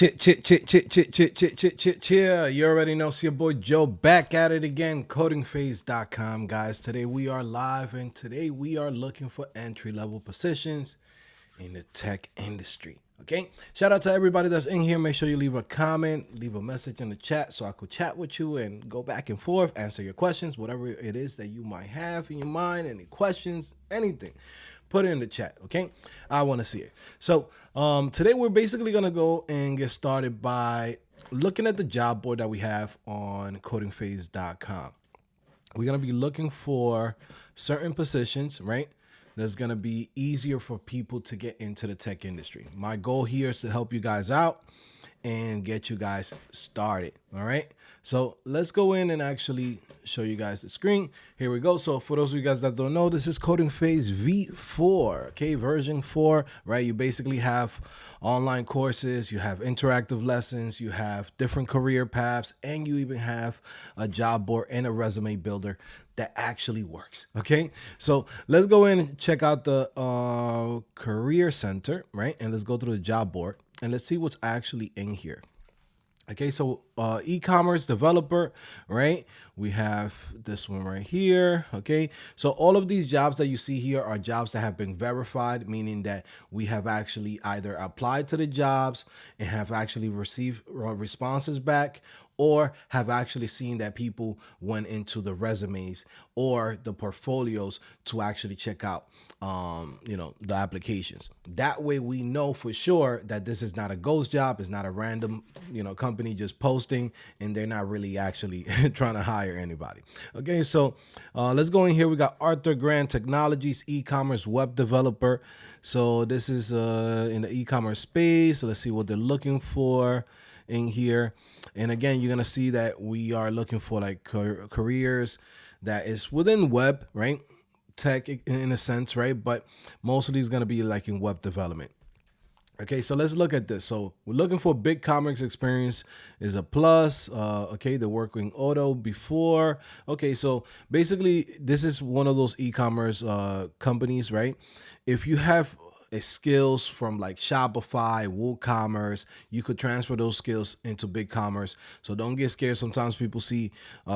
Cheer. You already know, it's your boy Joe back at it again, codingphase.com, guys. Today we are live and today we are looking for entry-level positions in the tech industry. Okay, shout out to everybody that's in here. Make sure you leave a comment, leave a message in the chat so I could chat with you and go back and forth, answer your questions, whatever it is that you might have in your mind, any questions, anything. Put it in the chat, okay? I want to see it. So today we're basically going to go and get started by looking at the job board that we have on codingphase.com. We're going to be looking for certain positions, right? That's going to be easier for people to get into the tech industry. My goal here is to help you guys out and get you guys started. All right. So let's go in and actually show you guys the screen. Here we go. So for those of you guys that don't know, this is Coding Phase V4, okay, version 4, right? You basically have online courses, you have interactive lessons, you have different career paths, and you even have a job board and a resume builder that actually works. Okay. So let's go in and check out the career center, right? And let's go through the job board and let's see what's actually in here. Okay, so e-commerce developer, right? We have this one right here, okay? So all of these jobs that you see here are jobs that have been verified, meaning that we have actually either applied to the jobs and have actually received responses back, or have actually seen that people went into the resumes or the portfolios to actually check out, the applications. That way we know for sure that this is not a ghost job. It's not a random, company just posting and they're not really actually trying to hire anybody. Okay, so let's go in here. We got Arthur Grant Technologies, e-commerce web developer. So this is in the e-commerce space. So let's see what they're looking for in here. And again, you're gonna see that we are looking for like careers that is within web, right? Tech in a sense, right? But most of these gonna be like in web development. Okay, so let's look at this. So we're looking for big commerce experience is a plus. Okay, they're working auto before. Okay, so basically this is one of those e-commerce companies, right? If you have skills from like Shopify, WooCommerce, you could transfer those skills into BigCommerce. So don't get scared. Sometimes people see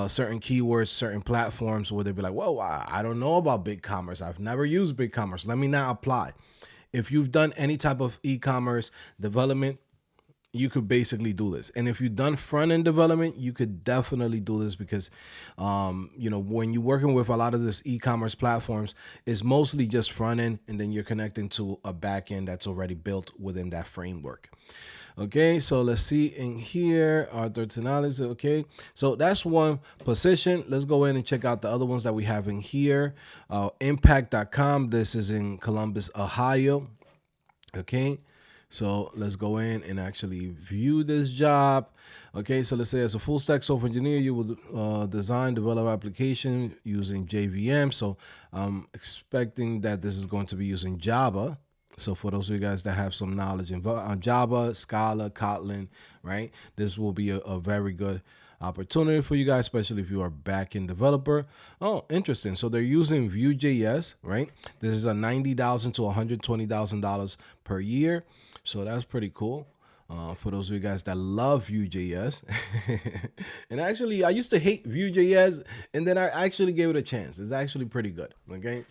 certain keywords, certain platforms where they'll be like, whoa, I don't know about BigCommerce. I've never used BigCommerce. Let me not apply. If you've done any type of e-commerce development, you could basically do this. And if you've done front-end development, you could definitely do this because, when you're working with a lot of this e-commerce platforms, it's mostly just front-end, and then you're connecting to a back-end that's already built within that framework. Okay, so let's see in here, Arthur Tenales. Okay, so that's one position. Let's go in and check out the other ones that we have in here. Impact.com. This is in Columbus, Ohio. Okay. So let's go in and actually view this job. Okay, so let's say as a full stack software engineer, you will design, develop application using JVM. So I'm expecting that this is going to be using Java. So for those of you guys that have some knowledge in Java, Scala, Kotlin, right? This will be a very good opportunity for you guys, especially if you are back-end developer. Oh, interesting. So they're using Vue.js, right? This is a $90,000 to $120,000 per year. So that's pretty cool. For those of you guys that love Vue.js. And actually, I used to hate Vue.js, and then I actually gave it a chance. It's actually pretty good, okay?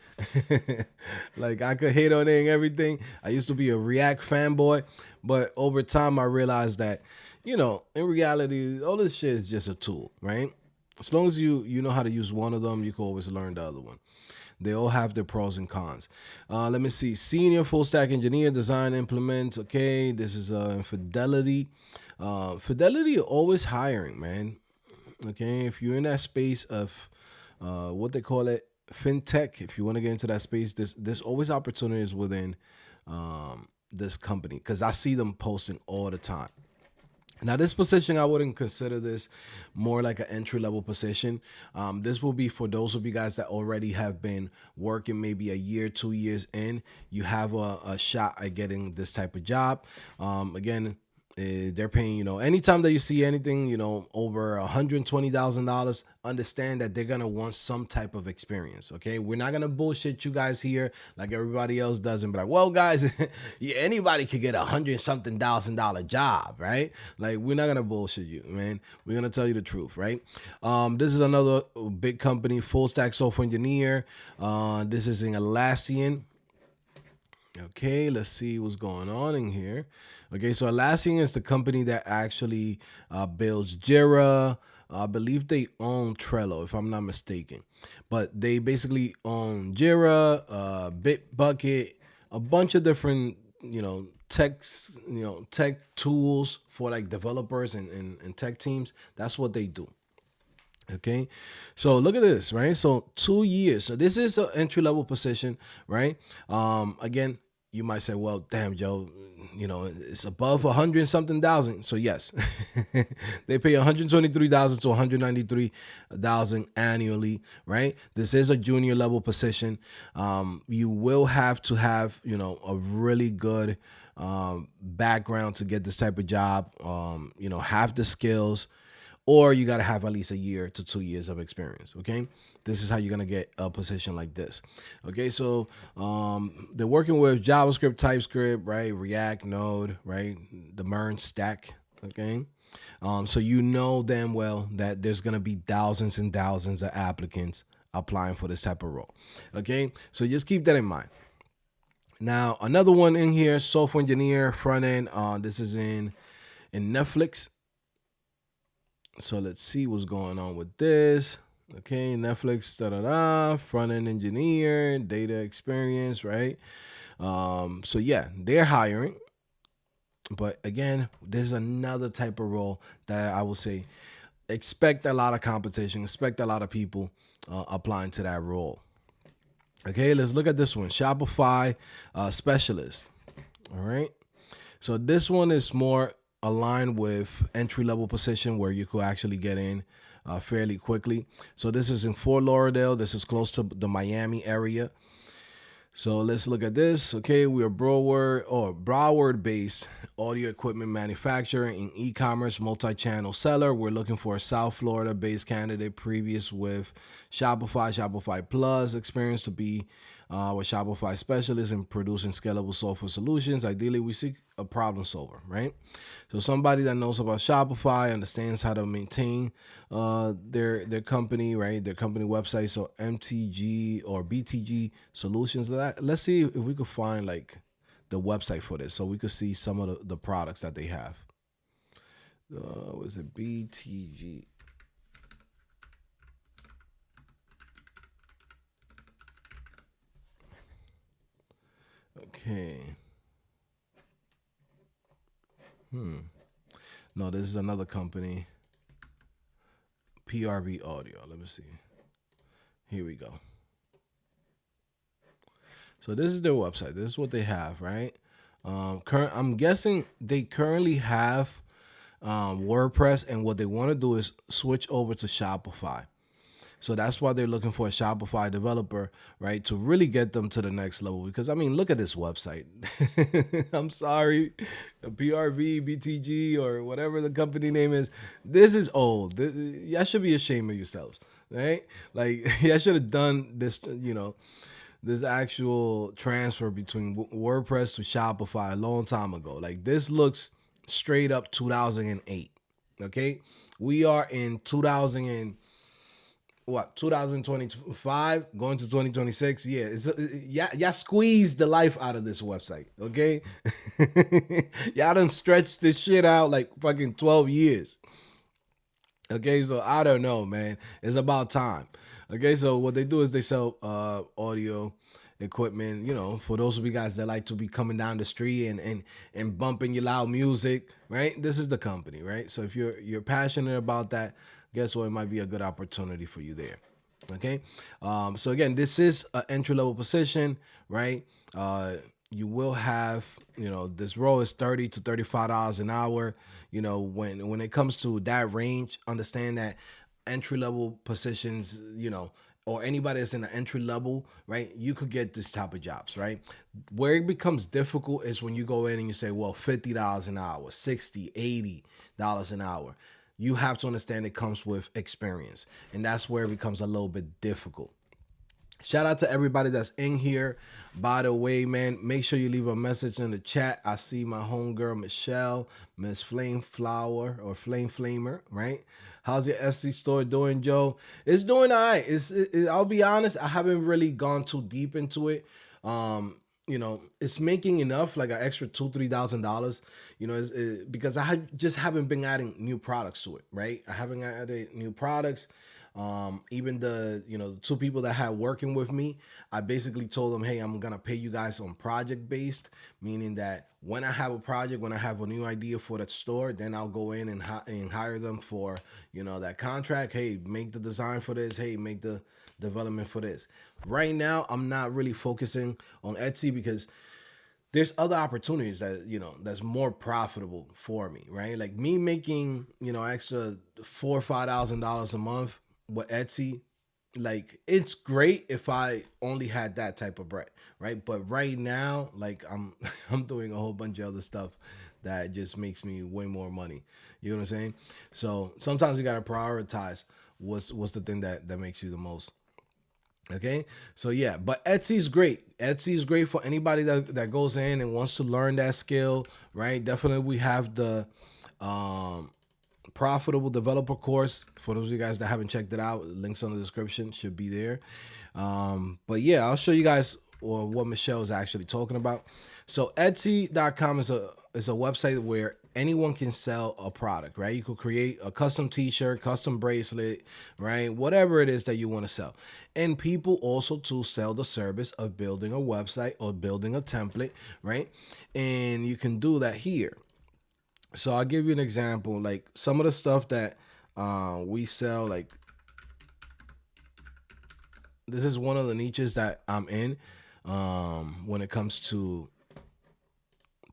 Like, I could hate on it and everything. I used to be a React fanboy, but over time, I realized that, in reality, all this shit is just a tool, right? As long as you know how to use one of them, you can always learn the other one. They all have their pros and cons. Let me see. Senior full stack engineer, design, implement. Okay, this is Fidelity. Fidelity always hiring, man. Okay, if you're in that space of what they call it, fintech, if you want to get into that space, there's always opportunities within this company because I see them posting all the time. Now, this position, I wouldn't consider this more like an entry-level position. This will be for those of you guys that already have been working maybe a year, 2 years in. You have a shot at getting this type of job. Again, They're paying, anytime that you see anything, over $120,000, understand that they're gonna want some type of experience. Okay, we're not gonna bullshit you guys here like everybody else does and be like, well, guys, yeah, anybody could get $100-something thousand job, right? Like, we're not gonna bullshit you, man. We're gonna tell you the truth, right? This is another big company, full stack software engineer. This is in Atlassian. Okay, let's see what's going on in here. Okay, so Atlassian is the company that actually builds Jira. I believe they own Trello, if I'm not mistaken. But they basically own Jira, Bitbucket, a bunch of different, tech tools for like developers and tech teams. That's what they do. Okay, so look at this, right? So 2 years. So this is an entry level position, right? Again, you might say, well, damn, Joe, it's above 100-something thousand. So yes, they pay 123,000 to 193,000 annually, right? This is a junior level position. You will have to have, a really good background to get this type of job. Have the skills, or you got to have at least a year to 2 years of experience. Okay, this is how you're gonna get a position like this. Okay, so they're working with JavaScript, TypeScript, right, React, Node, right, the MERN stack. Okay, so you know damn well that there's gonna be thousands and thousands of applicants applying for this type of role. Okay, so just keep that in mind. Now another one in here, software engineer, front end. This is in Netflix. So let's see what's going on with this. Okay, Netflix, front end engineer, data experience, right? So yeah, they're hiring. But again, there's another type of role that I would say expect a lot of competition, expect a lot of people applying to that role. Okay, let's look at this one, Shopify specialist. All right. So this one is more aligned with entry level position where you could actually get in fairly quickly. So this is in Fort Lauderdale. This is close to the Miami area. So let's look at this. Okay, we are Broward-based audio equipment manufacturer and e-commerce multi-channel seller. We're looking for a South Florida-based candidate previous with Shopify Plus experience to be with Shopify specialist in producing scalable software solutions. Ideally, we seek a problem solver, right? So somebody that knows about Shopify, understands how to maintain their company, right? Their company website. So MTG or BTG solutions. Let's see if we could find like the website for this, so we could see some of the products that they have. Was it BTG? Okay. No, this is another company. PRV Audio. Let me see. Here we go. So this is their website. This is what they have, right? I'm guessing they currently have WordPress, and what they want to do is switch over to Shopify. So that's why they're looking for a Shopify developer, right, to really get them to the next level. Because, I mean, look at this website. I'm sorry, PRV, BTG, or whatever the company name is. This is old. Y'all should be ashamed of yourselves, right? Like, y'all should have done this, this actual transfer between WordPress to Shopify a long time ago. Like, this looks straight up 2008, okay? We are in 2025 going to 2026. Y'all squeezed the life out of this website, okay? Y'all done stretched this shit out like fucking 12 years. Okay, so I don't know, man. It's about time. Okay, so what they do is they sell audio equipment, for those of you guys that like to be coming down the street and bumping your loud music, right? This is the company, right? So if you're passionate about that, guess what? It might be a good opportunity for you there. Okay. So again, this is an entry level position, right? You will have, this role is $30 to $35 an hour. When it comes to that range, understand that entry level positions, or anybody that's in the entry level, right? You could get this type of jobs, right? Where it becomes difficult is when you go in and you say, well, $50 an hour, $60, $80 an hour. You have to understand it comes with experience. And that's where it becomes a little bit difficult. Shout out to everybody that's in here. By the way, man, make sure you leave a message in the chat. I see my homegirl, Michelle, Miss Flame Flower or Flame Flamer, right? How's your Etsy store doing, Joe? It's doing all right. I'll be honest, I haven't really gone too deep into it. It's making enough, like an extra $2,000-$3,000. Because just haven't been adding new products to it, right? I haven't added new products. Even the two people that had working with me, I basically told them, hey, I'm gonna pay you guys on project based, meaning that when I have a project, when I have a new idea for that store, then I'll go in and hire them for that contract. Hey, make the design for this. Hey, make the development for this. Right now, I'm not really focusing on Etsy because there's other opportunities that that's more profitable for me, right? Like me making extra $4,000 or $5,000 a month with Etsy, like it's great if I only had that type of bread, right? But right now, like I'm I'm doing a whole bunch of other stuff that just makes me way more money. You know what I'm saying? So sometimes you gotta prioritize what's the thing that makes you the most. Okay, so yeah, but Etsy's great. Etsy is great for anybody that goes in and wants to learn that skill, right? Definitely, we have the profitable developer course for those of you guys that haven't checked it out. Links on the description should be there. But yeah, I'll show you guys what Michelle is actually talking about. So Etsy.com is a website where anyone can sell a product, right? You could create a custom t-shirt, custom bracelet, right? Whatever it is that you want to sell. And people also to sell the service of building a website or building a template, right? And you can do that here. So I'll give you an example, like some of the stuff that we sell, like this is one of the niches that I'm in when it comes to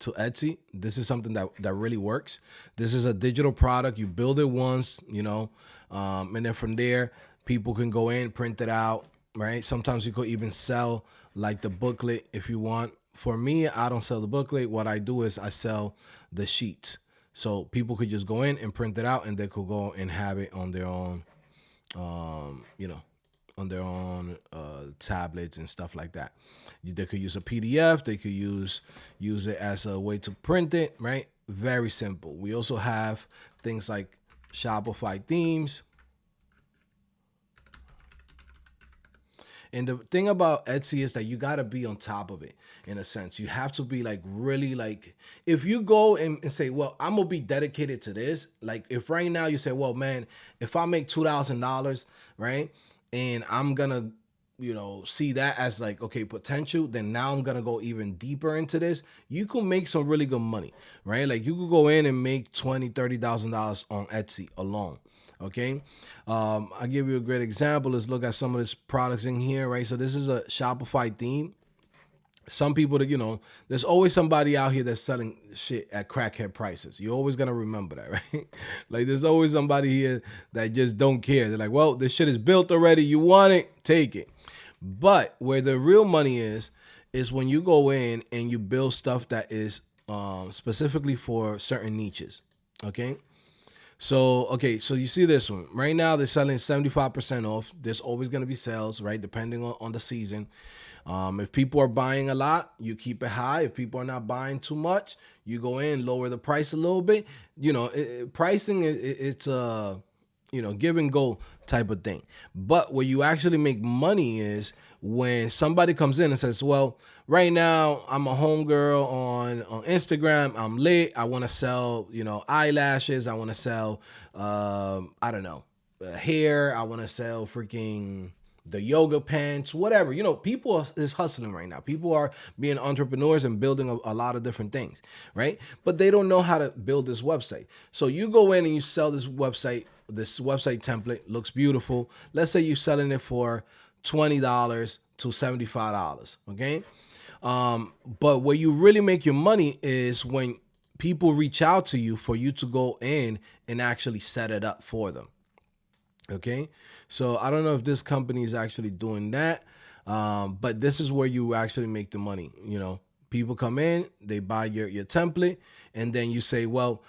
Etsy. This is something that really works. This is a digital product. You build it once, and then from there, people can go in, print it out, right? Sometimes you could even sell like the booklet if you want. For me, I don't sell the booklet. What I do is I sell the sheets. So people could just go in and print it out and they could go and have it on their own, on their own tablets and stuff like that. They could use a PDF. They could use it as a way to print it, right? Very simple. We also have things like Shopify themes. And the thing about Etsy is that you got to be on top of it in a sense. You have to be like really like, if you go and say, well, I'm going to be dedicated to this. Like if right now you say, well, man, if I make $2,000, right? And I'm going to, see that as like, okay, potential, then now I'm going to go even deeper into this. You can make some really good money, right? Like you could go in and make $20,000, $30,000 on Etsy alone. Okay, I'll give you a great example. Let's look at some of these products in here, right? So this is a Shopify theme. Some people that, there's always somebody out here that's selling shit at crackhead prices. You're always gonna remember that, right? Like there's always somebody here that just don't care. They're like, well, this shit is built already. You want it, take it. But where the real money is when you go in and you build stuff that is specifically for certain niches. Okay. So you see this one. Right now, they're selling 75% off. There's always going to be sales, right, depending on the season. If people are buying a lot, you keep it high. If people are not buying too much, you go in, lower the price a little bit. Pricing, it's a, give and go type of thing. But where you actually make money is when somebody comes in and says, well, right now I'm a homegirl on Instagram. I'm lit. I want to sell, eyelashes. I want to sell, I don't know, hair. I want to sell freaking the yoga pants, whatever. People is hustling right now. People are being entrepreneurs and building a lot of different things, right? But they don't know how to build this website. So you go in and you sell this website template, looks beautiful. Let's say you're selling it for $20 to $75, okay? But where you really make your money is when people reach out to you for you to go in and actually set it up for them. Okay, so I don't know if this company is actually doing that, but this is where you actually make the money. People come in, they buy your template, and then you say, well,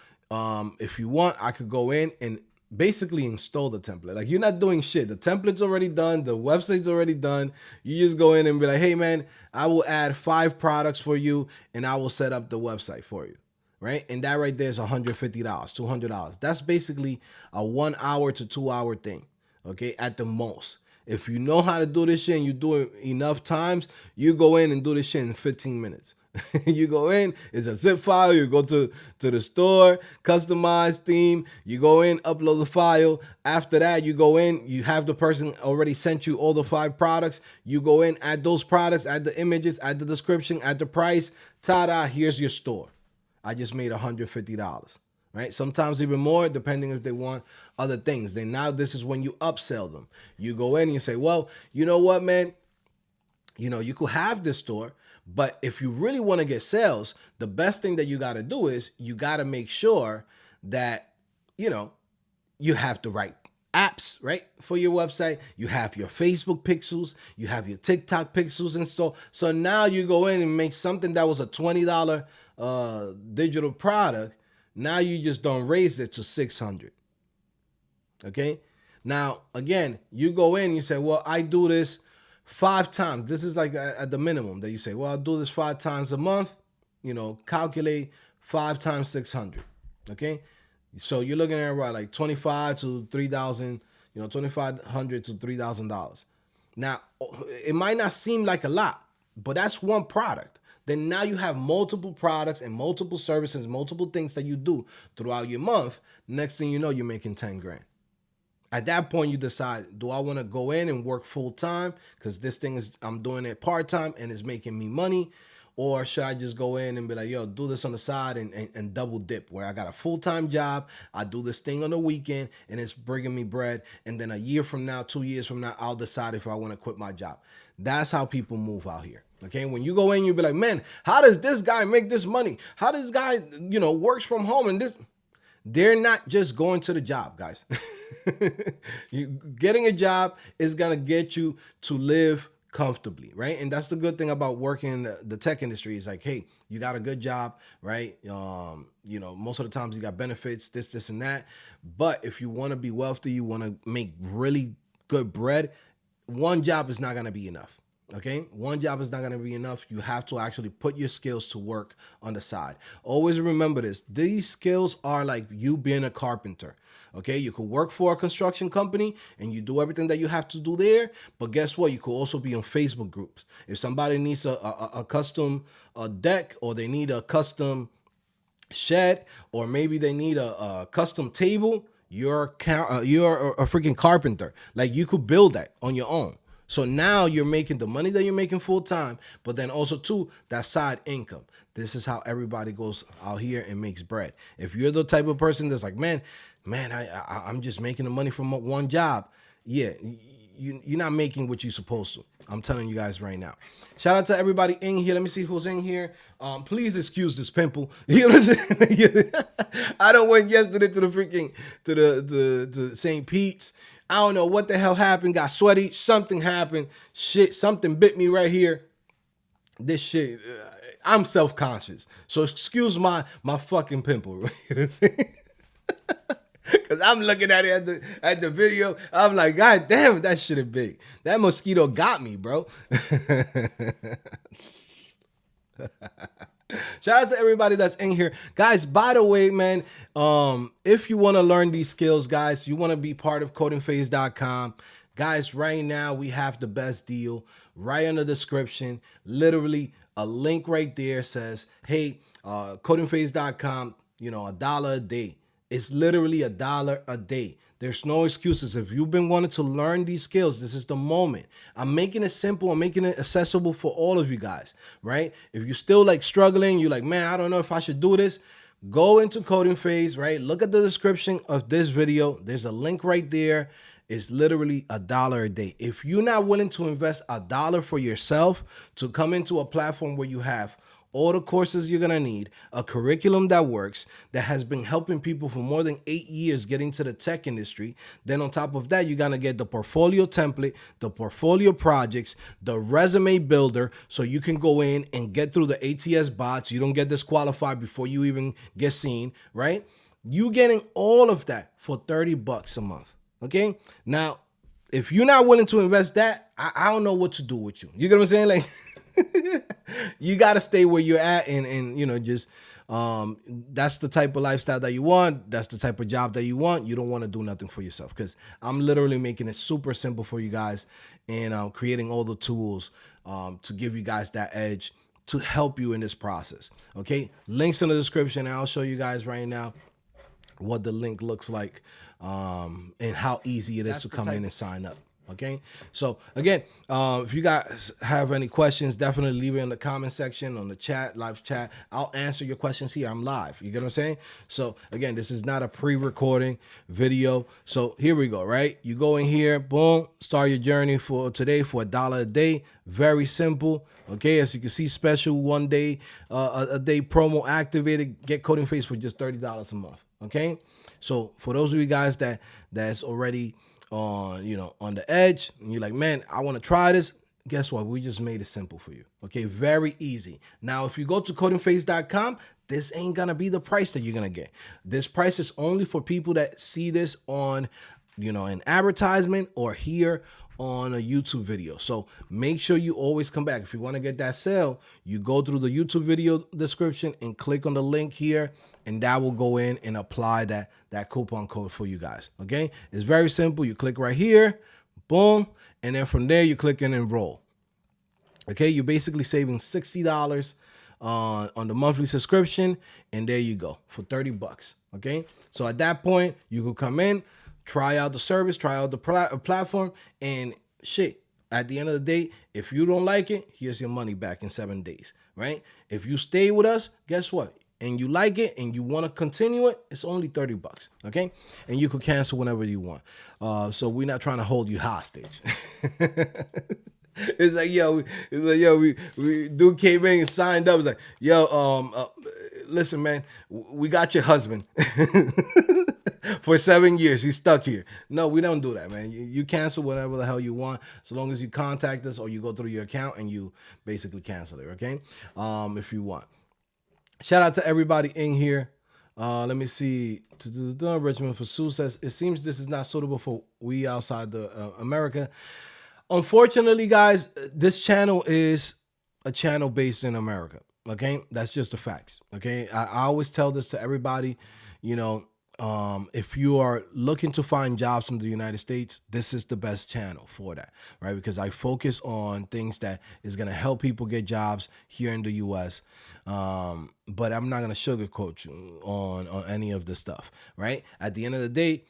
if you want, I could go in and basically install the template. Like, you're not doing shit. The template's already done. The website's already done. You just go in and be like, hey man, I will add 5 products for you, and I will set up the website for you. Right? And that right there is $150, $200. That's basically a 1 hour to 2 hour thing. Okay, at the most. If you know how to do this shit and you do it enough times, you go in and do this shit in 15 minutes. You go in, it's a zip file. You go to the store, customize theme. You go in, upload the file. After that, you go in, you have the person already sent you all the 5 products. You go in, add those products, add the images, add the description, add the price. Ta-da, here's your store. I just made $150, right? Sometimes even more, depending if they want other things. Then now this is when you upsell them. You go in and you say, well, you know what, man? You could have this store, but if you really want to get sales, the best thing that you got to do is you got to make sure that, you have the right apps, right? For your website, you have your Facebook pixels, you have your TikTok pixels installed. So now you go in and make something that was a $20 digital product. Now you just don't raise it to 600. Okay. Now, again, you go in and you say, well, I do this 5 times. This is like at the minimum that you say, well, I'll do this 5 times a month, calculate 5 times 600. Okay. So you're looking at what, like 25 to 3,000, $2,500 to $3,000. Now, it might not seem like a lot, but that's one product. Then now you have multiple products and multiple services, multiple things that you do throughout your month. Next thing you know, you're making 10 grand. At that point, you decide, do I want to go in and work full time? Because this thing I'm doing it part time and it's making me money. Or should I just go in and be like, yo, do this on the side and double dip, where I got a full-time job, I do this thing on the weekend, and it's bringing me bread. And then a year from now, 2 years from now, I'll decide if I want to quit my job. That's how people move out here. Okay, when you go in, you'll be like, man, how does this guy make this money? How does this guy, works from home and this? They're not just going to the job, guys. Getting a job is going to get you to live comfortably, right? And that's the good thing about working in the tech industry is like, hey, you got a good job, right? Most of the times you got benefits, this and that. But if you want to be wealthy, you want to make really good bread, one job is not going to be enough. Okay, one job is not going to be enough. You have to actually put your skills to work on the side. Always remember this. These skills are like you being a carpenter. Okay, you could work for a construction company and you do everything that you have to do there. But guess what? You could also be on Facebook groups. If somebody needs a custom deck, or they need a custom shed, or maybe they need a custom table, you're a freaking carpenter. Like, you could build that on your own. So now you're making the money that you're making full time, but then also too, that side income. This is how everybody goes out here and makes bread. If you're the type of person that's like, man, I'm just making the money from one job. Yeah, you're not making what you're supposed to. I'm telling you guys right now. Shout out to everybody in here. Let me see who's in here. Please excuse this pimple. You know what I'm saying? I done went yesterday to the freaking to St. Pete's. I don't know what the hell happened. Got sweaty. Something happened. Shit, something bit me right here. This shit, I'm self-conscious. So excuse my fucking pimple. You know what I'm saying? Cause I'm looking at it at the video. I'm like, God damn, that shit is big. That mosquito got me, bro. Shout out to everybody that's in here. Guys, by the way, man, if you want to learn these skills, guys, you want to be part of codingphase.com. Guys, right now we have the best deal right in the description. Literally a link right there says, hey, codingphase.com, $1 a day. It's literally $1 a day. There's no excuses. If you've been wanting to learn these skills, this is the moment. I'm making it simple. I'm making it accessible for all of you guys, right? If you're still like struggling, you're like, man, I don't know if I should do this. Go into Coding Phase, right? Look at the description of this video. There's a link right there. It's literally $1 a day. If you're not willing to invest $1 for yourself to come into a platform where you have all the courses you're going to need, a curriculum that works, that has been helping people for more than 8 years get into the tech industry. Then on top of that, you're going to get the portfolio template, the portfolio projects, the resume builder, so you can go in and get through the ATS bots. You don't get disqualified before you even get seen, right? You getting all of that for $30 a month, okay? Now, if you're not willing to invest that, I don't know what to do with you. You get what I'm saying? Like, you got to stay where you're at and just that's the type of lifestyle that you want. That's the type of job that you want. You don't want to do nothing for yourself, because I'm literally making it super simple for you guys and creating all the tools to give you guys that edge to help you in this process. Okay, links in the description. I'll show you guys right now what the link looks like and how easy it is to come in and sign up. Okay, so again, if you guys have any questions, definitely leave it in the comment section, on the chat, live chat. I'll answer your questions here. I'm live. You get what I'm saying? So again, this is not a pre-recording video. So here we go, right? You go in here, boom, start your journey for today for $1 a day. Very simple. Okay, as you can see, special 1 day, a day promo activated. Get Coding Phase for just $30 a month. Okay, so for those of you guys that's already on the edge, and you're like, man, I want to try this. Guess what? We just made it simple for you. Okay, very easy. Now, if you go to codingphase.com, this ain't gonna be the price that you're gonna get. This price is only for people that see this on, an advertisement or here on a YouTube video. So make sure you always come back. If you want to get that sale, you go through the YouTube video description and click on the link here, and that will go in and apply that coupon code for you guys. Okay, it's very simple. You click right here, boom, and then from there you click and enroll. Okay, you're basically saving $60 on the monthly subscription, and there you go for $30. Okay, so at that point you can come in, try out the service, try out the platform, and shit. At the end of the day, if you don't like it, here's your money back in 7 days, right? If you stay with us, guess what? And you like it and you want to continue it, it's only $30, okay? And you could cancel whenever you want. So we're not trying to hold you hostage. It's like, we dude came in and signed up. It's like, listen, man, we got your husband for 7 years. He's stuck here. No, we don't do that, man. You cancel whatever the hell you want, so long as you contact us or you go through your account and you basically cancel it, okay? If you want. Shout out to everybody in here. Let me see. Richmond for Sue says, it seems this is not suitable for we outside the America. Unfortunately, guys, this channel is a channel based in America. Okay, that's just the facts. Okay, I always tell this to everybody. If you are looking to find jobs in the United States, this is the best channel for that, right? Because I focus on things that is going to help people get jobs here in the U.S. But I'm not going to sugarcoat you on any of this stuff, right? At the end of the day,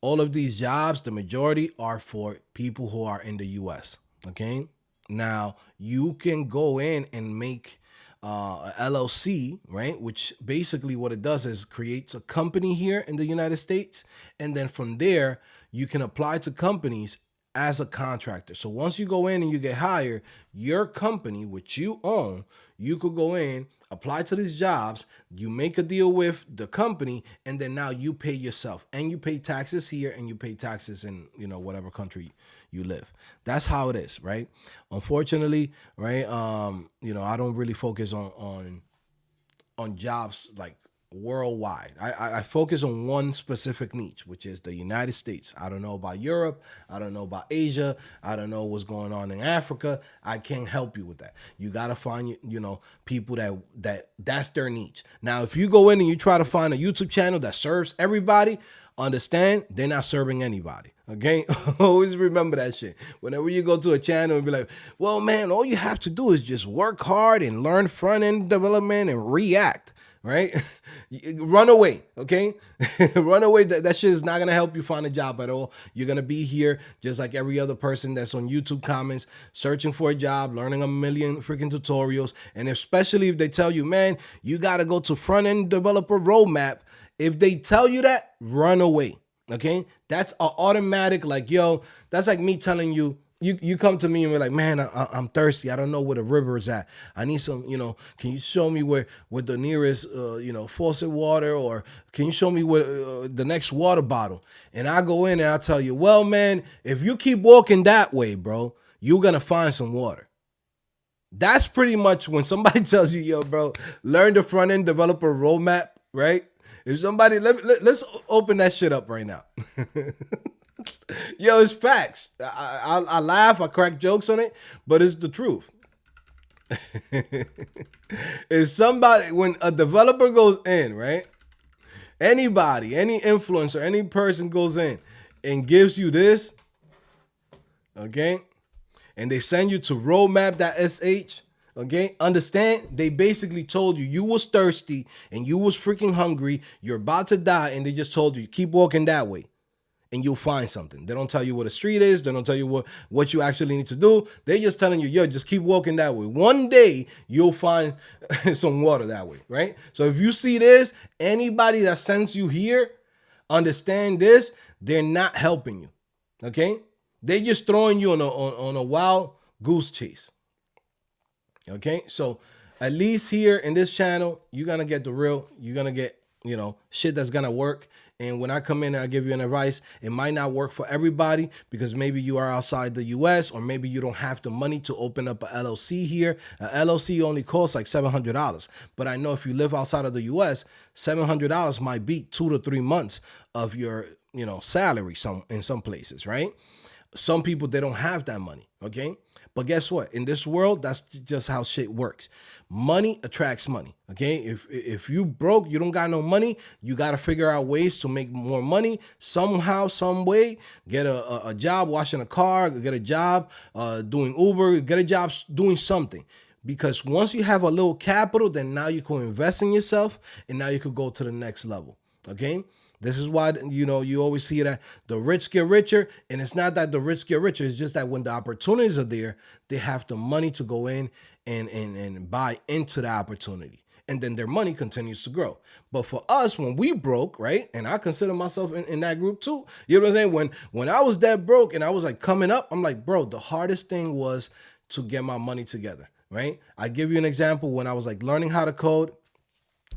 all of these jobs, the majority are for people who are in the U.S. Okay, now you can go in and make a LLC, right? Which basically what it does is creates a company here in the United States. And then from there, you can apply to companies as a contractor. So once you go in and you get hired, your company, which you own, you could go in, apply to these jobs, you make a deal with the company, and then now you pay yourself. And you pay taxes here and you pay taxes in, whatever country you live. That's how it is, right? Unfortunately, right? I don't really focus on jobs like worldwide. I focus on one specific niche, which is the United States. I don't know about Europe. I don't know about Asia. I don't know what's going on in Africa. I can't help you with that. You got to find, people that's their niche. Now, if you go in and you try to find a YouTube channel that serves everybody, understand they're not serving anybody. Okay, always remember that shit. Whenever you go to a channel and be like, well, man, all you have to do is just work hard and learn front-end development and React, right? Run away, okay? Run away. That shit is not going to help you find a job at all. You're going to be here just like every other person that's on YouTube comments, searching for a job, learning a million freaking tutorials. And especially if they tell you, man, you got to go to front-end developer roadmap. If they tell you that, run away. Okay, that's an automatic, like, yo, that's like me telling you, you come to me and you're like, man, I'm thirsty. I don't know where the river is at. I need some, can you show me where the nearest, faucet water, or can you show me where the next water bottle? And I go in and I tell you, well, man, if you keep walking that way, bro, you're going to find some water. That's pretty much when somebody tells you, yo, bro, learn the front end developer roadmap, right? If somebody, let's open that shit up right now. Yo, it's facts. I laugh, I crack jokes on it, but it's the truth. If somebody, when a developer goes in, right? Anybody, any influencer, any person goes in and gives you this, okay? And they send you to roadmap.sh, okay? Understand, they basically told you was thirsty and you was freaking hungry, you're about to die, and they just told you, keep walking that way and you'll find something. They don't tell you what a street is. They don't tell you what you actually need to do. They're just telling you, yo, just keep walking that way. One day you'll find some water that way, right? So if you see this, anybody that sends you here, understand this, they're not helping you, okay? They're just throwing you on a wild goose chase, okay? So at least here in this channel, you're going to get the real, you're going to get, shit that's going to work. And when I come in and I give you an advice, it might not work for everybody because maybe you are outside the US, or maybe you don't have the money to open up a LLC here. A LLC only costs like $700. But I know if you live outside of the US, $700 might be 2 to 3 months of your, salary in some places, right? Some people, they don't have that money, okay? But guess what? In this world, that's just how shit works. Money attracts money, okay? If you broke, you don't got no money, you got to figure out ways to make more money somehow, some way. Get a job washing a car, get a job doing Uber, get a job doing something. Because once you have a little capital, then now you can invest in yourself, and now you could go to the next level, okay? This is why, you always see that the rich get richer, and it's not that the rich get richer. It's just that when the opportunities are there, they have the money to go in and buy into the opportunity. And then their money continues to grow. But for us, when we broke, right, and I consider myself in that group too, you know what I'm saying? When I was that broke and I was like coming up, I'm like, bro, the hardest thing was to get my money together, right? I give you an example. When I was like learning how to code,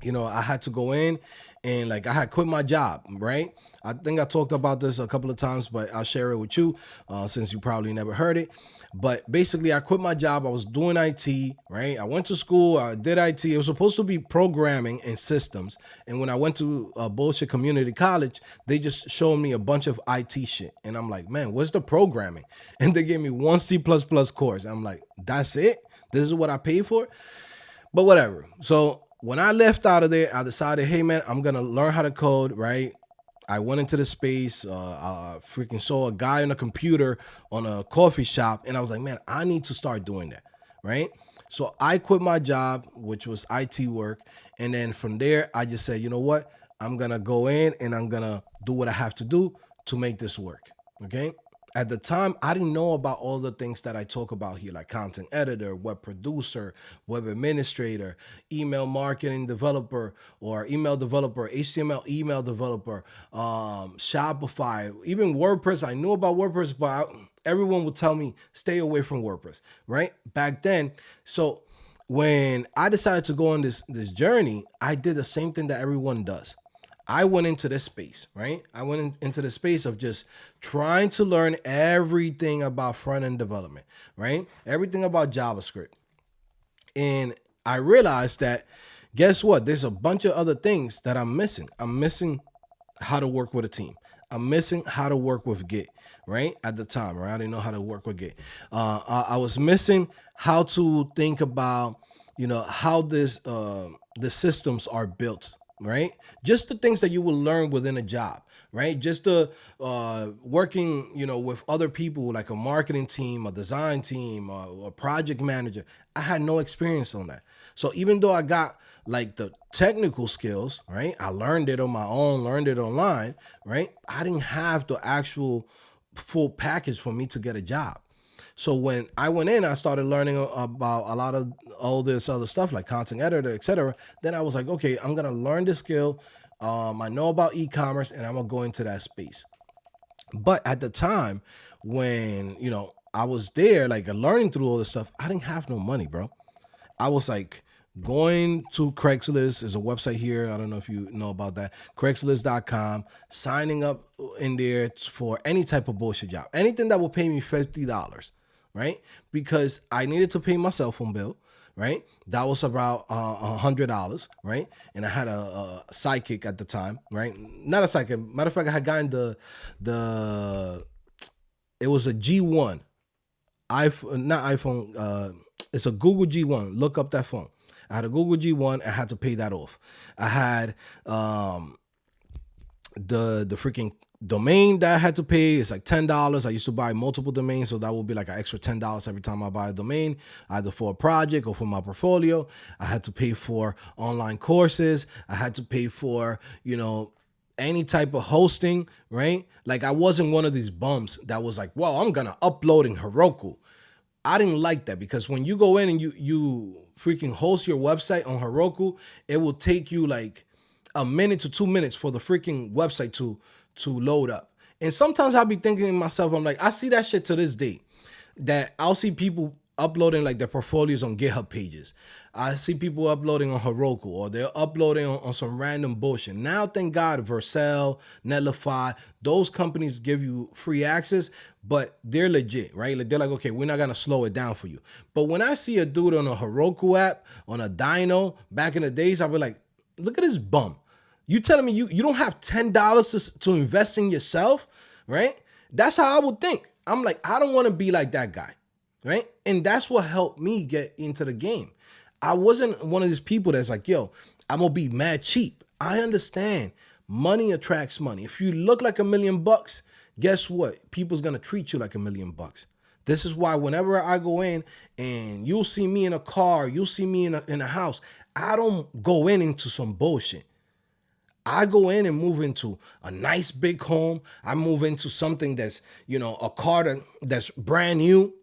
I had to go in and like I had quit my job, right? I think I talked about this a couple of times, but I'll share it with you since you probably never heard it. But basically, I quit my job. I was doing IT, right? I went to school. I did IT. It was supposed to be programming and systems. And when I went to a bullshit community college, they just showed me a bunch of IT shit. And I'm like, man, what's the programming? And they gave me one C++ course. I'm like, that's it? This is what I paid for? But whatever. So when I left out of there, I decided, hey, man, I'm going to learn how to code, right? I went into the space. I freaking saw a guy on a computer on a coffee shop. And I was like, man, I need to start doing that, right? So I quit my job, which was IT work. And then from there, I just said, you know what? I'm going to go in and I'm going to do what I have to do to make this work, okay? At the time, I didn't know about all the things that I talk about here, like content editor, web producer, web administrator, email marketing developer, or email developer, HTML email developer, Shopify, even WordPress. I knew about WordPress, but everyone would tell me, stay away from WordPress, right? Back then. So when I decided to go on this journey, I did the same thing that everyone does. I went into this space, right? I went into the space of just trying to learn everything about front-end development, right? Everything about JavaScript. And I realized that, guess what? There's a bunch of other things that I'm missing. I'm missing how to work with a team. I'm missing how to work with Git, right? At the time, right? I didn't know how to work with Git. I was missing how to think about, how the systems are built, right? Just the things that you will learn within a job, right? Just the working, with other people, like a marketing team, a design team, a project manager. I had no experience on that. So even though I got like the technical skills, right? I learned it on my own, learned it online, right? I didn't have the actual full package for me to get a job. So when I went in, I started learning about a lot of all this other stuff like content editor, etc. Then I was like, okay, I'm going to learn this skill. I know about e-commerce and I'm going to go into that space. But at the time when, I was there, like learning through all this stuff. I didn't have no money, bro. I was like going to Craigslist is a website here. I don't know if you know about that. Craigslist.com, signing up in there for any type of bullshit job. Anything that will pay me $50, right? Because I needed to pay my cell phone bill, right? That was about $100, right? And I had a sidekick at the time, right? Not a sidekick. Matter of fact, I had gotten the it was a G1 iPhone, not iPhone. It's a Google G1. Look up that phone. I had a Google G1. I had to pay that off. I had the freaking domain that I had to pay. It's like $10. I used to buy multiple domains, so that would be like an extra $10 every time I buy a domain, either for a project or for my portfolio. I had to pay for online courses. I had to pay for, any type of hosting, right? Like I wasn't one of these bums that was like, well, I'm gonna upload in Heroku. I didn't like that because when you go in and you freaking host your website on Heroku, it will take you like a minute to 2 minutes for the freaking website to load up. And sometimes I'll be thinking to myself, I'm like, I see that shit to this day, that I'll see people uploading like their portfolios on GitHub pages. I see people uploading on Heroku, or they're uploading on some random bullshit. Now, thank God, Vercel, Netlify, those companies give you free access, but they're legit, right? Like they're like, okay, we're not gonna slow it down for you. But when I see a dude on a Heroku app, on a Dino, back in the days, I'll be like, look at this bum. You telling me you don't have $10 to invest in yourself, right? That's how I would think. I'm like, I don't want to be like that guy, right? And that's what helped me get into the game. I wasn't one of these people that's like, yo, I'm gonna be mad cheap. I understand money attracts money. If you look like $1 million, guess what? People's gonna treat you like $1 million. This is why whenever I go in and you'll see me in a car, you'll see me in a house, I don't go into some bullshit. I go in and move into a nice big home. I move into something that's, a car that's brand new.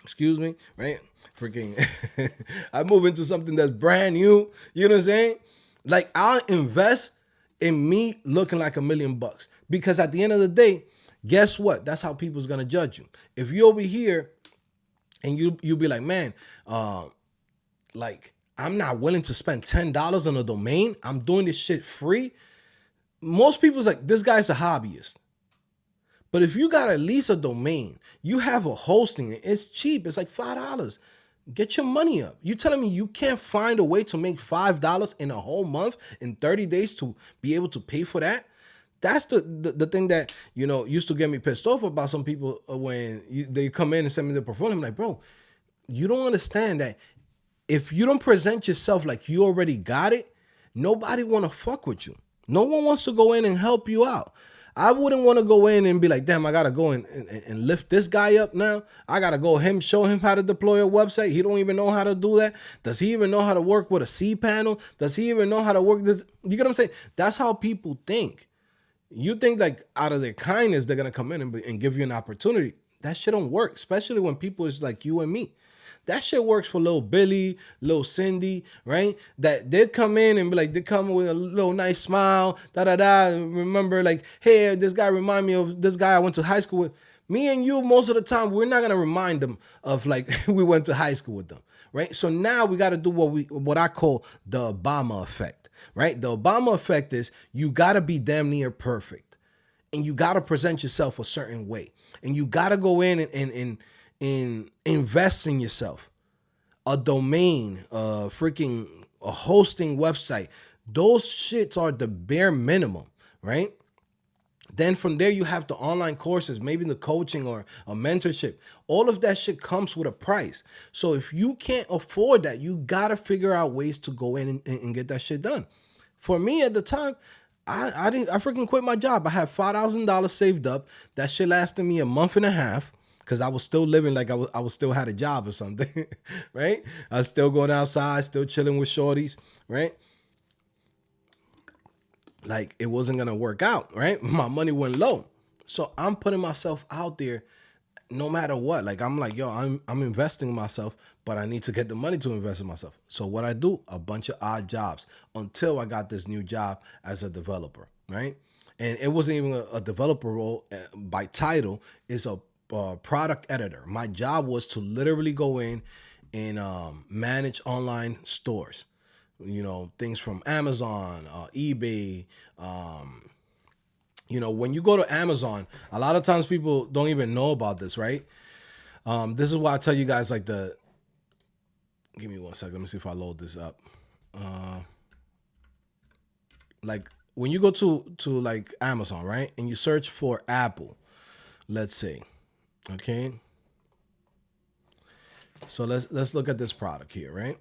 Excuse me, right? Freaking, I move into something that's brand new. You know what I'm saying? Like I'll invest in me looking like $1 million, because at the end of the day, guess what? That's how people's gonna judge you. If you over here and you be like, man, like I'm not willing to spend $10 on a domain. I'm doing this shit free. Most people's like, this guy's a hobbyist. But if you got at least a domain, you have a hosting, it's cheap. It's like $5. Get your money up. You telling me you can't find a way to make $5 in a whole month in 30 days to be able to pay for that? That's the thing that, used to get me pissed off about some people when they come in and send me the portfolio. I'm like, bro, you don't understand that if you don't present yourself like you already got it, nobody want to fuck with you. No one wants to go in and help you out. I wouldn't want to go in and be like, damn, I got to go and lift this guy up now. I got to show him how to deploy a website. He don't even know how to do that. Does he even know how to work with a cPanel? Does he even know how to work this? You get what I'm saying? That's how people think. You think like out of their kindness, they're going to come in and give you an opportunity. That shit don't work, especially when people is like you and me. That shit works for little Billy, little Cindy, right? That they'd come in and be like, they come with a little nice smile, Remember, like, hey, this guy remind me of this guy I went to high school with. Me and you, most of the time, we're not gonna remind them of like we went to high school with them, right? So now we got to do what I call the Obama effect, right? The Obama effect is you gotta be damn near perfect, and you gotta present yourself a certain way, and you gotta go in and invest in yourself. A domain, a hosting website. Those shits are the bare minimum, right? Then from there, you have the online courses, maybe the coaching or a mentorship. All of that shit comes with a price. So if you can't afford that, you got to figure out ways to go in and get that shit done. For me at the time, I freaking quit my job. I had $5,000 saved up. That shit lasted me a month and a half, because I was still living like I was still had a job or something, right? I was still going outside, still chilling with shorties, right? Like it wasn't gonna work out, right? My money went low. So I'm putting myself out there no matter what. Like I'm like, yo, I'm investing in myself, but I need to get the money to invest in myself. So what I do, a bunch of odd jobs until I got this new job as a developer, right? And it wasn't even a developer role by title. It's a product editor. My job was to literally go in and manage online stores. You know, things from Amazon, eBay. You know, when you go to Amazon, a lot of times people don't even know about this, right? This is why I tell you guys, like, give me one second. Let me see if I load this up. Like, when you go to like Amazon, right, and you search for Apple, let's say, okay. So let's look at this product here, right?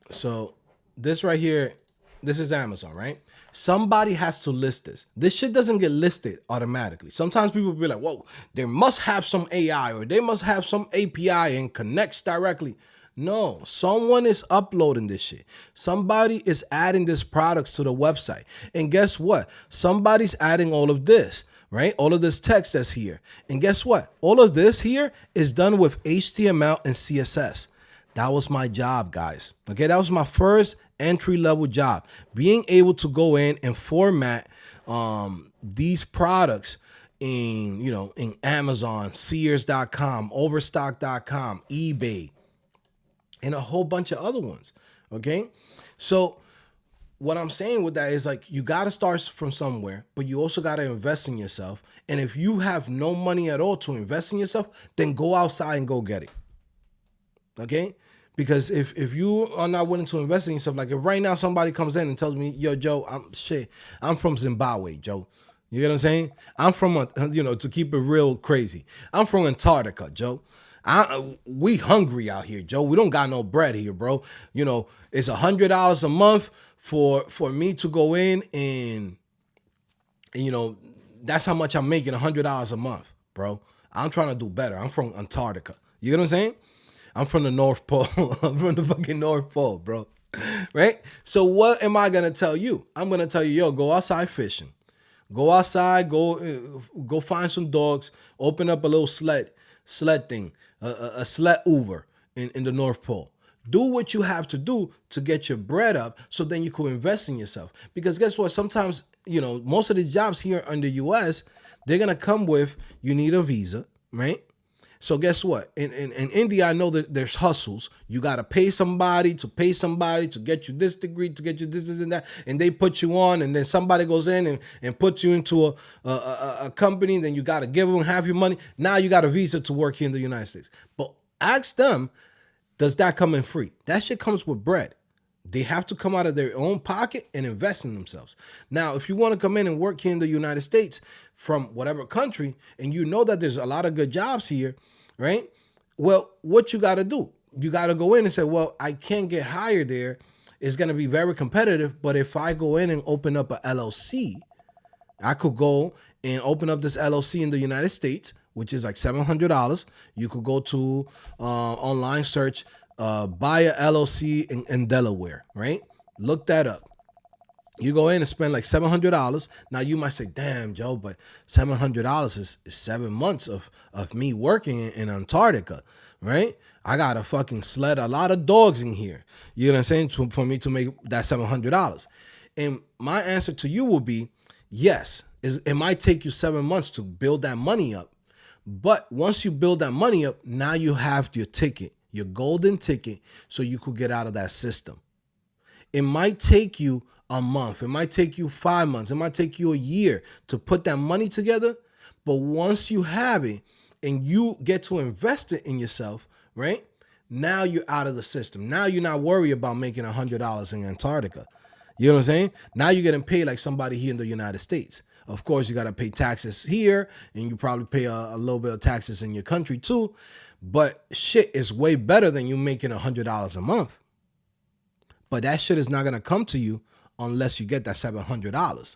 So this right here, this is Amazon, right? Somebody has to list this. This shit doesn't get listed automatically. Sometimes people be like, whoa, they must have some AI or they must have some API and connects directly. No, someone is uploading this shit. Somebody is adding these products to the website. And guess what? Somebody's adding all of this, right? All of this text that's here. And guess what? All of this here is done with HTML and CSS. That was my job, guys. Okay, that was my first entry-level job. Being able to go in and format these products in, you know, in Amazon, Sears.com, Overstock.com, eBay, and a whole bunch of other ones. Okay, so what I'm saying with that is, like, you got to start from somewhere, but you also got to invest in yourself. And if you have no money at all to invest in yourself, then go outside and go get it. Okay? Because if you are not willing to invest in yourself, like if right now somebody comes in and tells me, yo, Joe, I'm from Zimbabwe, Joe. You get what I'm saying? I'm from, to keep it real crazy, I'm from Antarctica, Joe. We hungry out here, Joe. We don't got no bread here, bro. You know, it's $100 a month for me to go in and you know, that's how much I'm making, $100 a month, bro. I'm trying to do better. I'm from Antarctica. You get what I'm saying? I'm from the North Pole. I'm from the fucking North Pole, bro. Right? So what am I going to tell you? I'm going to tell you, yo, go outside fishing. Go outside, go find some dogs, open up a little sled thing, a sled Uber in the North Pole. Do what you have to do to get your bread up so then you can invest in yourself. Because guess what? Sometimes, you know, most of the jobs here in the US, they're going to come with, you need a visa, right? So guess what? In India, I know that there's hustles. You got to pay somebody to get you this degree, to get you this and that. And they put you on, and then somebody goes in and puts you into a company. Then you got to give them half your money. Now you got a visa to work here in the United States. But ask them, does that come in free? That shit comes with bread. They have to come out of their own pocket and invest in themselves. Now, if you want to come in and work here in the United States from whatever country, and you know that there's a lot of good jobs here, right? Well, what you got to do? You got to go in and say, well, I can't get hired there. It's going to be very competitive. But if I go in and open up a LLC, I could go and open up this LLC in the United States, which is like $700. You could go to online search, buy a LLC in Delaware, right? Look that up. You go in and spend like $700. Now you might say, damn, Joe, but $700 is 7 months of me working in Antarctica, right? I got to fucking sled a lot of dogs in here. You know what I'm saying? For me to make that $700. And my answer to you will be, yes, it might take you 7 months to build that money up. But once you build that money up, now you have your ticket, your golden ticket, so you could get out of that system. It might take you a month. It might take you 5 months. It might take you a year to put that money together. But once you have it and you get to invest it in yourself, right? Now you're out of the system. Now you're not worried about making $100 in Antarctica. You know what I'm saying? Now you're getting paid like somebody here in the United States. Of course, you got to pay taxes here, and you probably pay a little bit of taxes in your country too. But shit is way better than you making $100 a month. But that shit is not going to come to you unless you get that $700.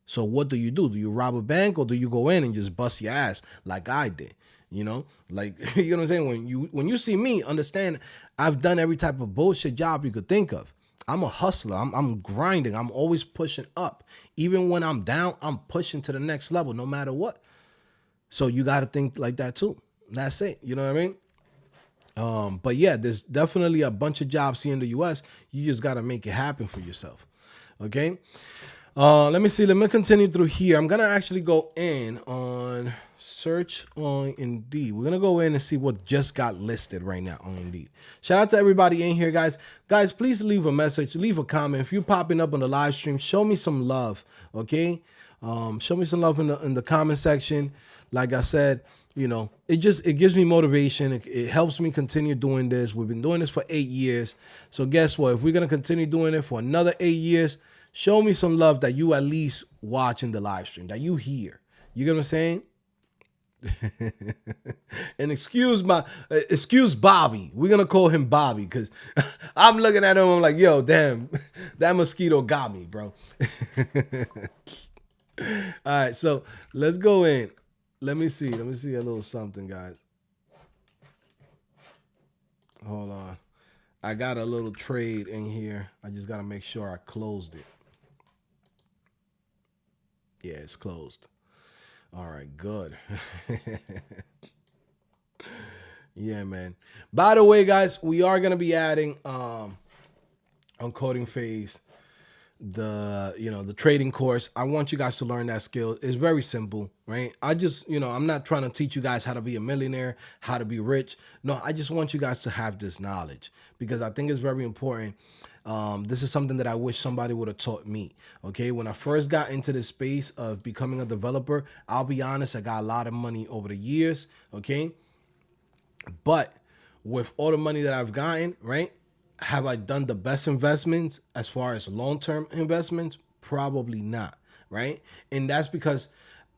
So what do? Do you rob a bank, or do you go in and just bust your ass like I did? You know, like, you know what I'm saying? When you see me, understand I've done every type of bullshit job you could think of. I'm a hustler. I'm grinding. I'm always pushing up. Even when I'm down, I'm pushing to the next level no matter what. So you got to think like that too. That's it. You know what I mean? But yeah, there's definitely a bunch of jobs here in the US. You just got to make it happen for yourself. Okay. Let me see. Let me continue through here. I'm gonna actually go in on search on Indeed. We're gonna go in and see what just got listed right now on Indeed. Shout out to everybody in here, guys. Guys, please leave a message, leave a comment. If you're popping up on the live stream, show me some love. Okay, show me some love in the comment section. Like I said, it gives me motivation. It helps me continue doing this. We've been doing this for 8 years. So guess what? If we're gonna continue doing it for another 8 years, show me some love that you at least watching the live stream, that you hear. You get what I'm saying? And excuse Bobby. We're gonna call him Bobby because I'm looking at him. I'm like, yo, damn, that mosquito got me, bro. All right, so let's go in. Let me see a little something, guys. Hold on. I got a little trade in here. I just gotta make sure I closed it. Yeah, it's closed. All right, good. Yeah, man. By the way, guys, we are gonna be adding on Coding Phase the trading course. I want you guys to learn that skill. It's very simple, right? I'm not trying to teach you guys how to be a millionaire, how to be rich. No, I just want you guys to have this knowledge because I think it's very important. This is something that I wish somebody would have taught me. Okay, when I first got into this space of becoming a developer, I'll be honest, I got a lot of money over the years. Okay, but with all the money that I've gotten, right? Have I done the best investments as far as long-term investments? Probably not, right? And that's because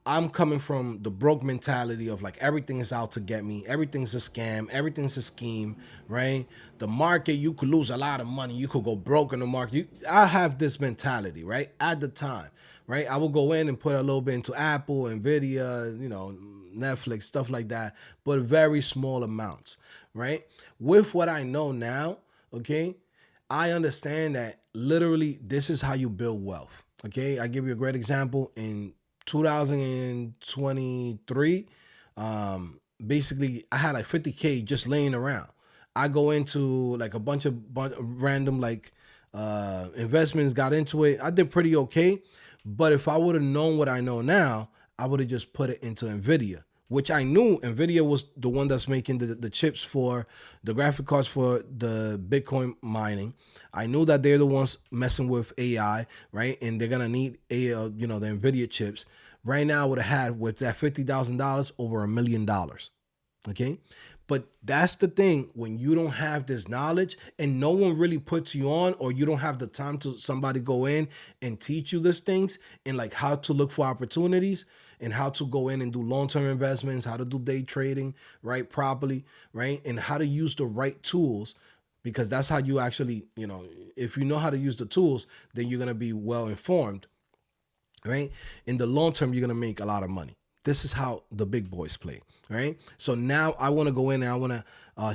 I'm coming from the broke mentality of like everything is out to get me, everything's a scam, everything's a scheme, right? The market, you could lose a lot of money, you could go broke in the market. I have this mentality, right? At the time, right? I will go in and put a little bit into Apple, Nvidia, Netflix, stuff like that, but very small amounts, right? With what I know now, okay, I understand that literally this is how you build wealth. Okay, I give you a great example. In 2023, basically I had like 50K just laying around. I go into like a bunch of random like investments, got into it. I did pretty okay, but if I would have known what I know now, I would have just put it into Nvidia, which I knew Nvidia was the one that's making the chips for the graphic cards for the Bitcoin mining. I knew that they're the ones messing with AI, right? And they're gonna need the Nvidia chips. Right now, I would have had with that $50,000 over $1 million. Okay. But that's the thing when you don't have this knowledge and no one really puts you on, or you don't have the time to somebody go in and teach you these things and like how to look for opportunities and how to go in and do long-term investments, how to do day trading, right, properly, right, and how to use the right tools, because that's how you actually, if you know how to use the tools, then you're going to be well informed, right? In the long term, you're going to make a lot of money. This is how the big boys play, right? So now I want to go in and I want to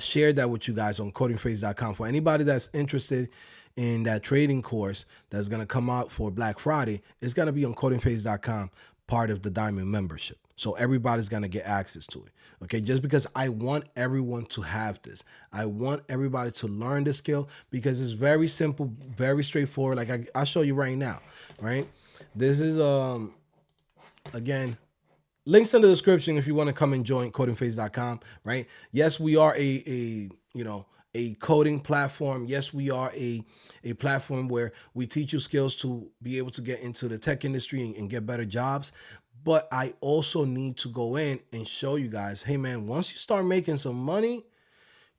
share that with you guys on codingphase.com. For anybody that's interested in that trading course that's going to come out for Black Friday, it's going to be on codingphase.com, part of the Diamond membership. So everybody's going to get access to it. Okay, just because I want everyone to have this. I want everybody to learn this skill because it's very simple, very straightforward. Like I'll show you right now, right? This is, again, links in the description if you want to come and join codingphase.com, right? Yes, we are a coding platform. Yes, we are a platform where we teach you skills to be able to get into the tech industry and get better jobs. But I also need to go in and show you guys, hey man, once you start making some money,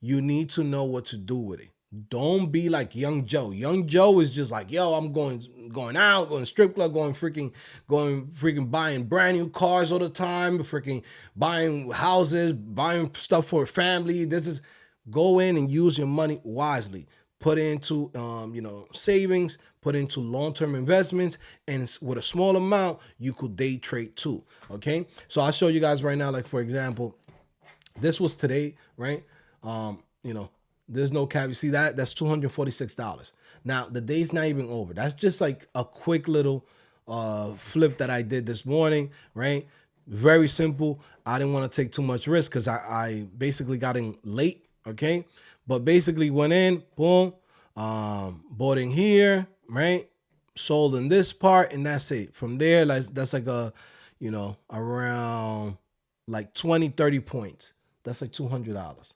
you need to know what to do with it. Don't be like Young Joe. Young Joe is just like, yo, I'm going out, going to strip club, going freaking buying brand new cars all the time, freaking buying houses, buying stuff for a family. This is, go in and use your money wisely. Put into savings, put into long-term investments, and with a small amount, you could day trade too. Okay, so I'll show you guys right now. Like for example, this was today, right? There's no cap. You see that? That's $246. Now the day's not even over. That's just like a quick little flip that I did this morning, right? Very simple. I didn't want to take too much risk because I basically got in late, okay? But basically went in, boom, bought in here, right? sold in this part, and that's it. From there, like that's like around like 20, 30 points. That's like $200.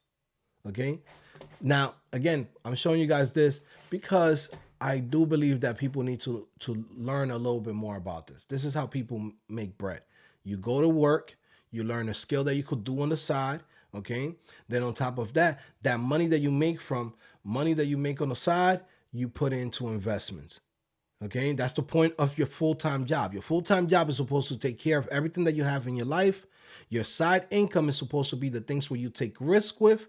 Okay. Now, again, I'm showing you guys this because I do believe that people need to learn a little bit more about this. This is how people make bread. You go to work, you learn a skill that you could do on the side. Okay. Then on top of that, that money that you make from money that you make on the side, you put into investments. Okay. That's the point of your full-time job. Your full-time job is supposed to take care of everything that you have in your life. Your side income is supposed to be the things where you take risk with,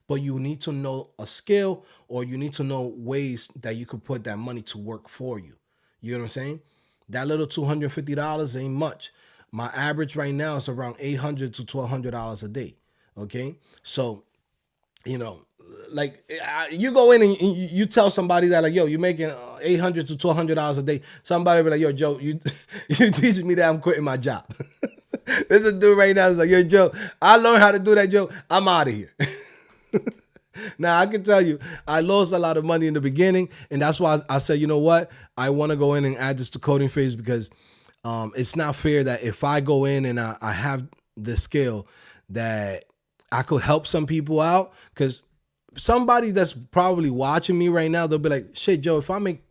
but you need to know a skill, or you need to know ways that you could put that money to work for you. You know what I'm saying? That little $250 ain't much. My average right now is around $800 to $1,200 a day. Okay. So, like you go in and you tell somebody that like, yo, you're making $800 to $1,200 a day. Somebody be like, yo, Joe, you teaching me that I'm quitting my job. There's a dude right now that's like, yo, Joe, I learned how to do that, Joe. I'm out of here. Now, I can tell you, I lost a lot of money in the beginning, and that's why I said, you know what? I want to go in and add this to coding phase because it's not fair that if I go in and I have the skill that I could help some people out, because somebody that's probably watching me right now, they'll be like, shit, Joe, if I make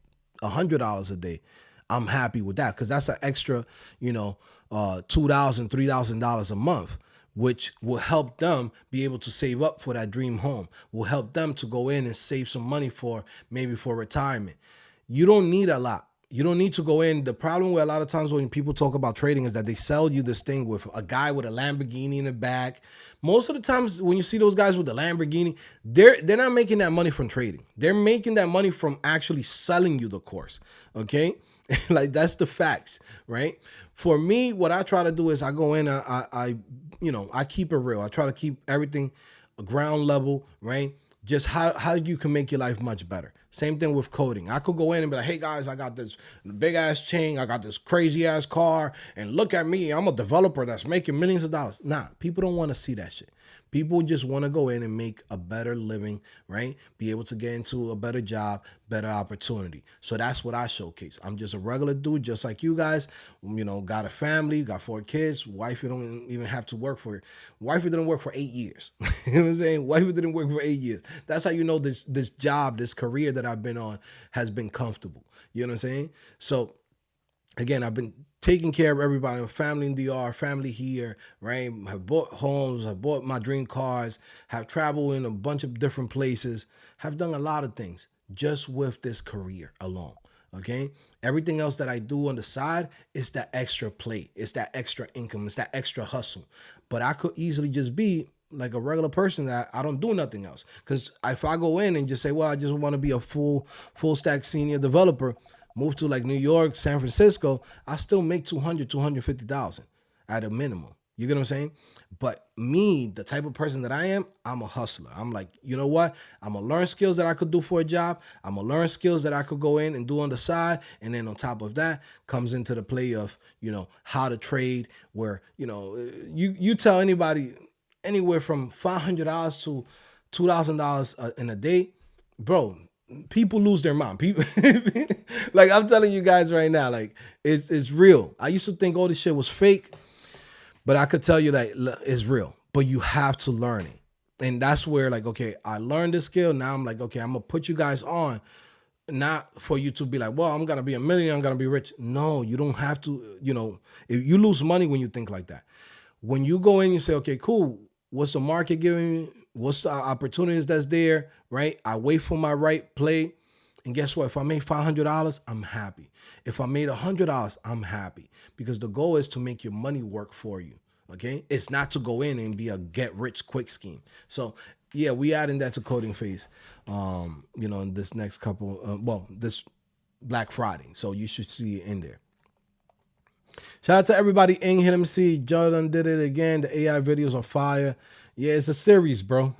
$100 a day, I'm happy with that, because that's an extra, $2,000, $3,000 a month, which will help them be able to save up for that dream home, will help them to go in and save some money for maybe for retirement. You don't need a lot. You don't need to go in. The problem with a lot of times when people talk about trading is that they sell you this thing with a guy with a Lamborghini in the back. Most of the times when you see those guys with the Lamborghini, they're not making that money from trading. They're making that money from actually selling you the course. Okay. Like that's the facts, right? For me, what I try to do is I go in, I keep it real. I try to keep everything ground level, right? Just how you can make your life much better. Same thing with coding. I could go in and be like, hey guys, I got this big ass chain. I got this crazy ass car, and look at me. I'm a developer that's making millions of dollars. Nah, people don't want to see that shit. People just want to go in and make a better living, right? Be able to get into a better job, better opportunity. So that's what I showcase. I'm just a regular dude, just like you guys. Got a family, got 4 kids. Wifey don't even have to work for it. Wifey didn't work for 8 years. You know what I'm saying? Wifey didn't work for 8 years. That's how you know this job, this career that I've been on has been comfortable. You know what I'm saying? So again, I've been taking care of everybody, family in DR, family here, right? Have bought homes, have bought my dream cars, have traveled in a bunch of different places, have done a lot of things just with this career alone. Okay. Everything else that I do on the side is that extra play. It's that extra income. It's that extra hustle. But I could easily just be like a regular person that I don't do nothing else. Because if I go in and just say, well, I just want to be a full stack senior developer, move to like New York, San Francisco, I still make $250,000 at a minimum. You get what I'm saying? But me, the type of person that I am, I'm a hustler. I'm like, you know what? I'm going to learn skills that I could do for a job. I'm going to learn skills that I could go in and do on the side. And then on top of that comes into the play of, how to trade, where, you tell anybody anywhere from $500 to $2,000 in a day, bro, people lose their mind. People, like I'm telling you guys right now, like it's real. I used to think all this shit was fake, but I could tell you that it's real. But you have to learn it, and that's where like, okay, I learned this skill. Now I'm like, okay, I'm gonna put you guys on, not for you to be like, well, I'm gonna be a millionaire, I'm gonna be rich. No, you don't have to. If you lose money when you think like that. When you go in, you say, okay, cool. What's the market giving me? What's the opportunities that's there, right? I wait for my right play. And guess what? If I made $500, I'm happy. If I made $100, I'm happy. Because the goal is to make your money work for you, okay? It's not to go in and be a get-rich-quick scheme. So, yeah, we adding that to coding phase, in this next couple, this Black Friday. So you should see it in there. Shout out to everybody in here. Let me see. Jordan did it again. The AI videos on fire. Yeah, it's a series, bro.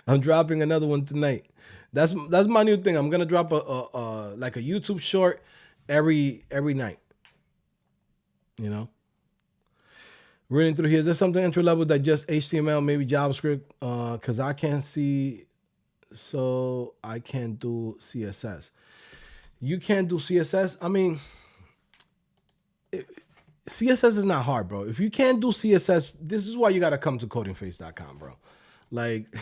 I'm dropping another one tonight. That's my new thing. I'm gonna drop a YouTube short every night. Reading through here. There's something entry level that just HTML, maybe JavaScript, because I can't see, so I can't do CSS. You can't do CSS. I mean, CSS is not hard, bro. If you can't do CSS, this is why you gotta come to codingphase.com, bro. Like,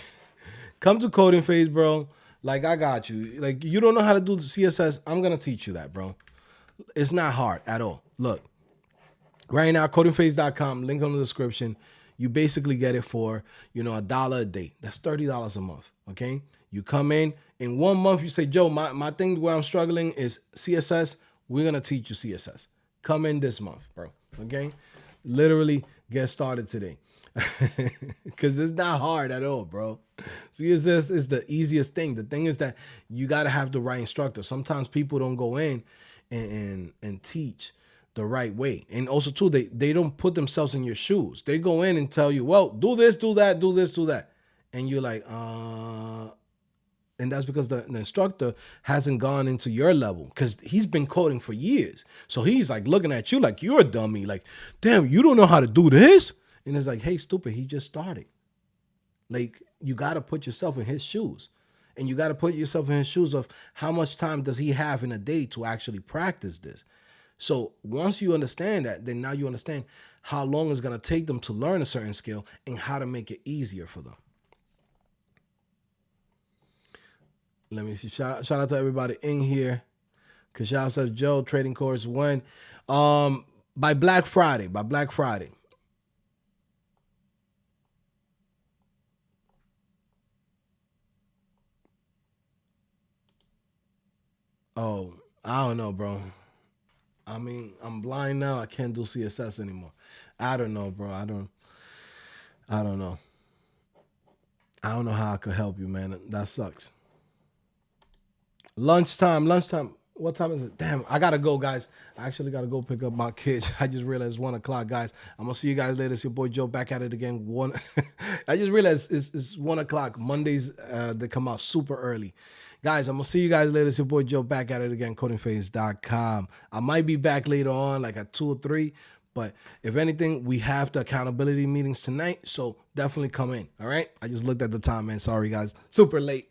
come to Coding Phase, bro. Like, I got you. Like, you don't know how to do CSS. I'm gonna teach you that, bro. It's not hard at all. Look, right now, codingphase.com, link in the description. You basically get it for, $1 a day. That's $30 a month. Okay. You come in 1 month, you say, Joe, my thing where I'm struggling is CSS. We're gonna teach you CSS. Come in this month, bro. Okay. Literally get started today. Because it's not hard at all, bro. CSS is the easiest thing. The thing is that you got to have the right instructor. Sometimes people don't go in and teach the right way. And also, too, they don't put themselves in your shoes. They go in and tell you, well, do this, do that, do this, do that. And you're like, and that's because the instructor hasn't gone into your level because he's been coding for years. So he's like looking at you like you're a dummy. Like, damn, you don't know how to do this? And it's like, hey, stupid, he just started. Like, you got to put yourself in his shoes. And you got to put yourself in his shoes of how much time does he have in a day to actually practice this. So once you understand that, then now you understand how long it's going to take them to learn a certain skill and how to make it easier for them. Let me see. Shout out to everybody in here. Kashal says, Joe, trading course when? By Black Friday. By Black Friday. Oh, I don't know, bro. I mean, I'm blind now. I can't do CSS anymore. I don't know, bro. I don't know. I don't know how I could help you, man. That sucks. Lunchtime. What time is it? Damn, I gotta go, guys. I actually gotta go pick up my kids. I just realized it's 1 o'clock, guys. I'm gonna see you guys later. It's your boy Joe back at it again. I just realized it's 1 o'clock. Mondays, they come out super early. Guys, I'm gonna see you guys later. It's your boy Joe back at it again. Codingphase.com. I might be back later on, like at 2 or 3. But if anything, we have the accountability meetings tonight. So definitely come in. All right. I just looked at the time, man. Sorry, guys. Super late.